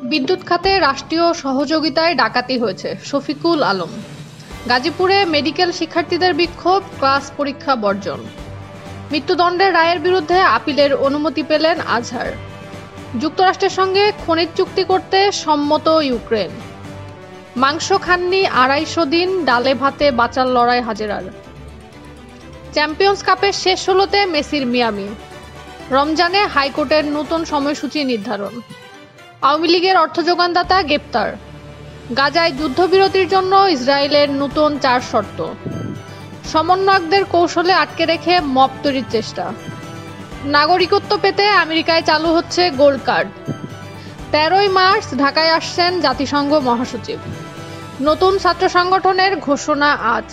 বিদ্যুৎ খাতে রাষ্ট্রীয় সহযোগিতায় ডাকাতি হয়েছে, শফিকুল আলম। গাজীপুরে মেডিকেল শিক্ষার্থীদের বিক্ষোভ, ক্লাস পরীক্ষা বর্জন। মৃত্যুদণ্ডের রায়ের বিরুদ্ধে আপিলের অনুমতি পেলেন আজহার। যুক্তরাষ্ট্রের সঙ্গে খনিজ চুক্তি করতে সম্মত ইউক্রেন। মাংস খাননি ২৫০ দিন, ডালে ভাতে বাঁচার লড়াই হাজেরার। চ্যাম্পিয়ন্স কাপের শেষ ১৬তে মেসির মিয়ামি। রমজানে হাইকোর্টের নতুন সময়সূচি নির্ধারণ। আওয়ামী লীগের অর্থ যোগানদাতা গ্রেপ্তার। গাজায় যুদ্ধবিরতির জন্য ইসরায়েলের নতুন ৪ শর্ত। সমন্বয়কদের কৌশলে আটকে রেখে মব তৈরির চেষ্টা। নাগরিকত্ব পেতে আমেরিকায় চালু হচ্ছে গোল্ড কার্ড। ১৩ই মার্চ ঢাকায় আসছেন জাতিসংঘ মহাসচিব। নতুন ছাত্র সংগঠনের ঘোষণা আজ।